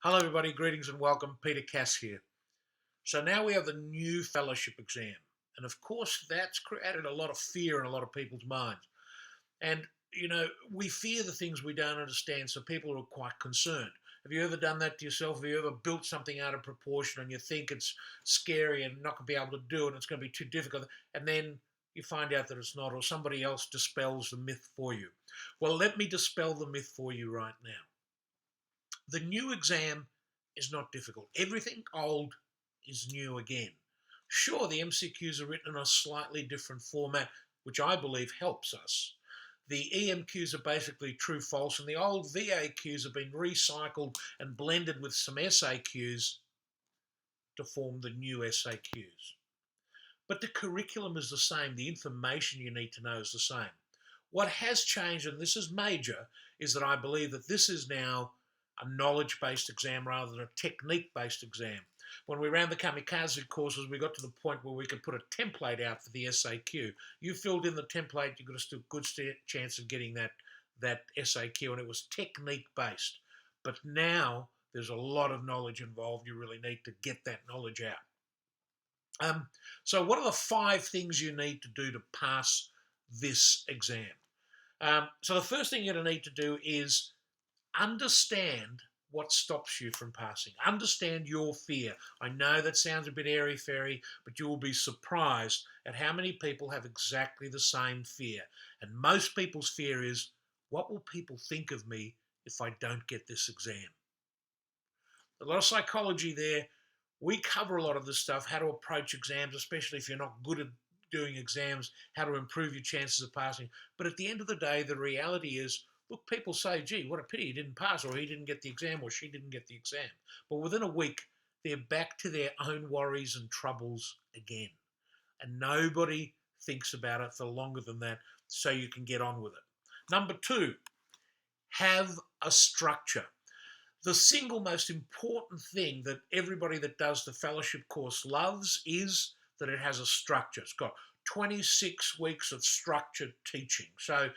Hello, everybody. Greetings and welcome. Peter Cass here. So now we have the new fellowship exam. And of course, that's created a lot of fear in a lot of people's minds. And, we fear the things we don't understand, so people are quite concerned. Have you ever done that to yourself? Have you ever built something out of proportion and you think it's scary and not going to be able to do it and it's going to be too difficult? And then you find out that it's not, or somebody else dispels the myth for you. Well, let me dispel the myth for you right now. The new exam is not difficult. Everything old is new again. Sure, the MCQs are written in a slightly different format, which I believe helps us. The EMQs are basically true false, and the old VAQs have been recycled and blended with some SAQs to form the new SAQs. But the curriculum is the same, the information you need to know is the same. What has changed, and this is major, is that I believe that this is now a knowledge-based exam rather than a technique-based exam. When we ran the kamikaze courses, we got to the point where we could put a template out for the SAQ. You filled in the template, you got a good chance of getting that SAQ, and it was technique-based. But now there's a lot of knowledge involved. You really need to get that knowledge out. So what are the 5 things you need to do to pass this exam? So the first thing you're going to need to do is understand what stops you from passing. Understand your fear. I know that sounds a bit airy-fairy, but you will be surprised at how many people have exactly the same fear. And most people's fear is, what will people think of me if I don't get this exam? A lot of psychology there. We cover a lot of this stuff, how to approach exams, especially if you're not good at doing exams, how to improve your chances of passing. But at the end of the day, the reality is, look, people say, gee, what a pity he didn't pass, or he didn't get the exam, or she didn't get the exam. But within a week, they're back to their own worries and troubles again. And nobody thinks about it for longer than that, so you can get on with it. Number 2, have a structure. The single most important thing that everybody that does the fellowship course loves is that it has a structure. It's got 26 weeks of structured teaching. So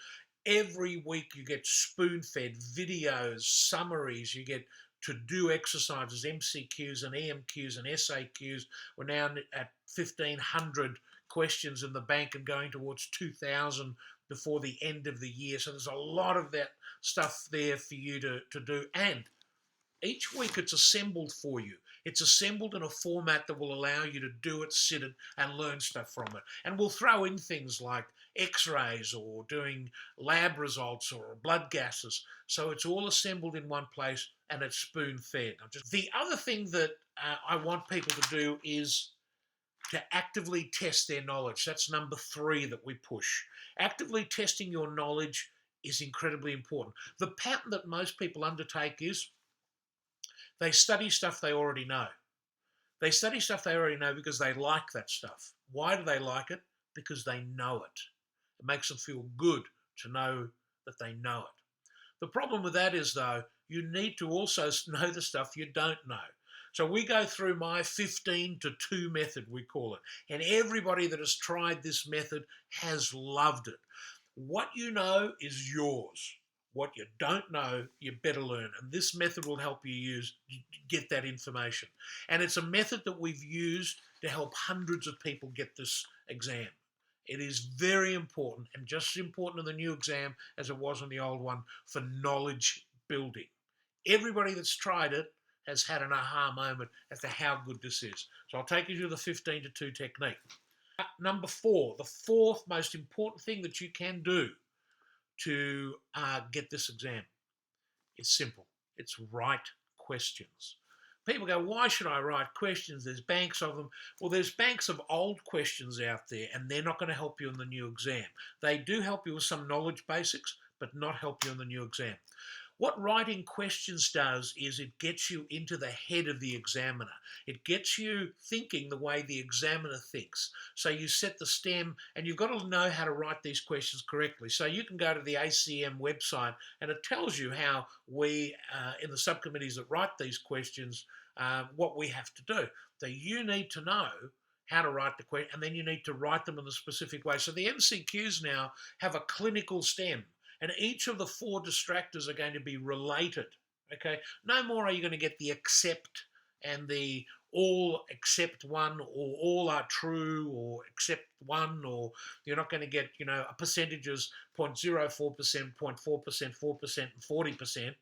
every week you get spoon-fed videos, summaries, you get to-do exercises, MCQs and EMQs and SAQs. We're now at 1,500 questions in the bank and going towards 2,000 before the end of the year. So there's a lot of that stuff there for you to do. And each week it's assembled for you. It's assembled in a format that will allow you to do it, sit it, and learn stuff from it. And we'll throw in things like x-rays or doing lab results or blood gases. So it's all assembled in one place and it's spoon-fed. The other thing that I want people to do is to actively test their knowledge. That's number 3 that we push. Actively testing your knowledge is incredibly important. The pattern that most people undertake is they study stuff they already know. They study stuff they already know because they like that stuff. Why do they like it? Because they know it. It makes them feel good to know that they know it. The problem with that is, though, you need to also know the stuff you don't know. So we go through my 15 to 2 method, we call it. And everybody that has tried this method has loved it. What you know is yours. What you don't know, you better learn. And this method will help you get that information. And it's a method that we've used to help hundreds of people get this exam. It is very important, and just as important in the new exam as it was in the old one, for knowledge building. Everybody that's tried it has had an aha moment as to how good this is. So I'll take you to the 15 to 2 technique. Number 4, the 4th most important thing that you can do to get this exam is simple. It's write questions. People go, why should I write questions? There's banks of them. Well, there's banks of old questions out there, and they're not going to help you in the new exam. They do help you with some knowledge basics, but not help you in the new exam. What writing questions does is it gets you into the head of the examiner. It gets you thinking the way the examiner thinks. So you set the stem, and you've got to know how to write these questions correctly. So you can go to the ACM website, and it tells you how we, in the subcommittees that write these questions, what we have to do. So you need to know how to write the question, and then you need to write them in a specific way. So the MCQs now have a clinical stem. And each of the 4 distractors are going to be related. Okay, no more are you going to get the accept and the all except one, or all are true, or except one, or you're not going to get, a percentages 0.04%, 0.4%, 4%, and 40%.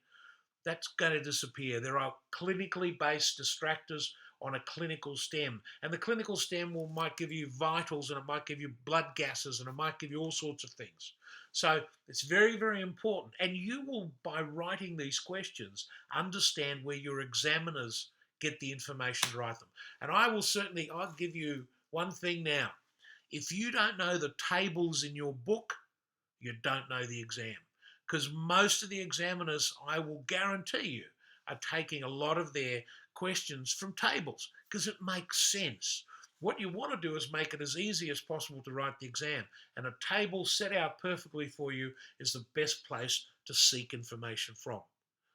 That's going to disappear. There are clinically based distractors on a clinical stem. And the clinical stem might give you vitals, and it might give you blood gases, and it might give you all sorts of things. So it's very, very important. And you will, by writing these questions, understand where your examiners get the information to write them. And I'll give you one thing now. If you don't know the tables in your book, you don't know the exam. Because most of the examiners, I will guarantee you, are taking a lot of their questions from tables because it makes sense. What you want to do is make it as easy as possible to write the exam. And a table set out perfectly for you is the best place to seek information from.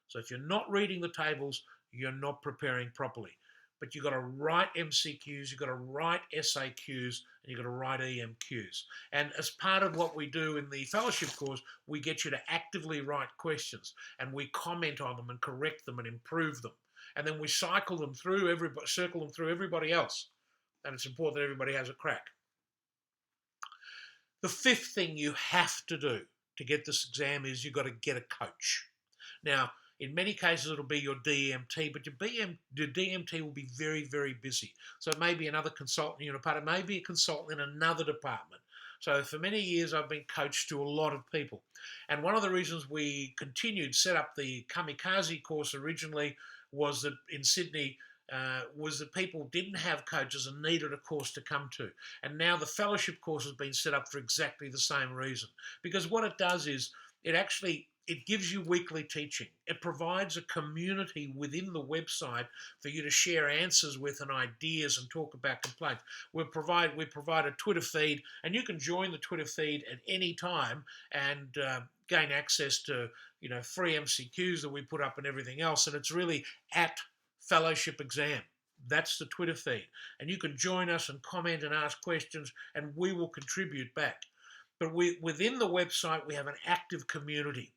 So if you're not reading the tables, you're not preparing properly. But you've got to write MCQs, you've got to write SAQs, and you've got to write EMQs. And as part of what we do in the fellowship course, we get you to actively write questions, and we comment on them and correct them and improve them. And then we circle them through everybody else. And it's important that everybody has a crack. The fifth thing you have to do to get this exam is you've got to get a coach. Now, in many cases, it'll be your DMT, but your DMT will be very, very busy. So it may be another consultant in your department, it may be a consultant in another department. So for many years, I've been coached to a lot of people. And one of the reasons we set up the Kamikaze course originally was that in Sydney, was that people didn't have coaches and needed a course to come to. And now the fellowship course has been set up for exactly the same reason. Because what it does is it gives you weekly teaching. It provides a community within the website for you to share answers with and ideas and talk about complaints. We provide a Twitter feed, and you can join the Twitter feed at any time and gain access to free MCQs that we put up and everything else. And it's really at Fellowship Exam. That's the Twitter feed. And you can join us and comment and ask questions, and we will contribute back. But within the website, we have an active community.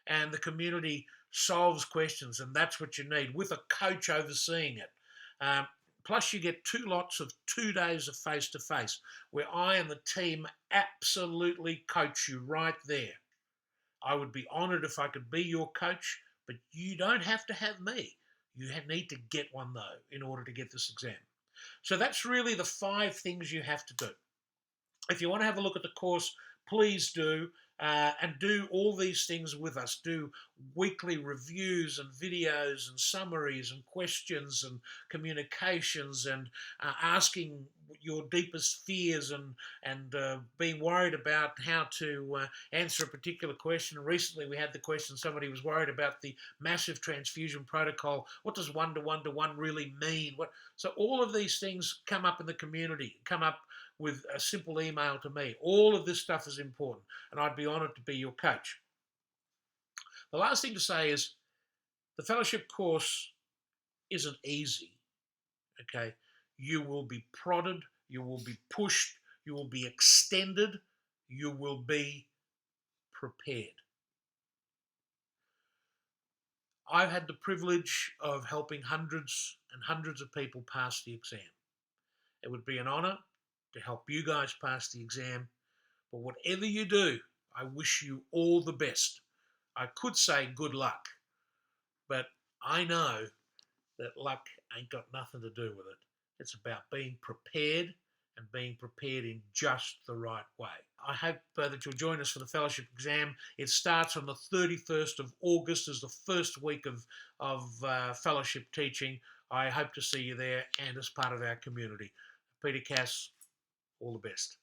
And the community solves questions, and that's what you need, with a coach overseeing it. Plus, you get 2 lots of 2 days of face-to-face, where I and the team absolutely coach you right there. I would be honoured if I could be your coach, but you don't have to have me. You need to get one, though, in order to get this exam. So that's really the 5 things you have to do. If you want to have a look at the course, please do. And do all these things with us. Do weekly reviews and videos and summaries and questions and communications and asking your deepest fears and being worried about how to answer a particular question. Recently we had the question, somebody was worried about the massive transfusion protocol. What does 1-to-1-to-1 really mean? So all of these things come up in the community, come up with a simple email to me. All of this stuff is important, and I'd be honoured to be your coach. The last thing to say is the fellowship course isn't easy, okay? You will be prodded, you will be pushed, you will be extended, you will be prepared. I've had the privilege of helping hundreds and hundreds of people pass the exam. It would be an honour to help you guys pass the exam. But whatever you do, I wish you all the best. I could say good luck, but I know that luck ain't got nothing to do with it. It's about being prepared and being prepared in just the right way. I hope that you'll join us for the fellowship exam. It starts on the 31st of August as the first week of fellowship teaching. I hope to see you there and as part of our community. Peter Cass, all the best.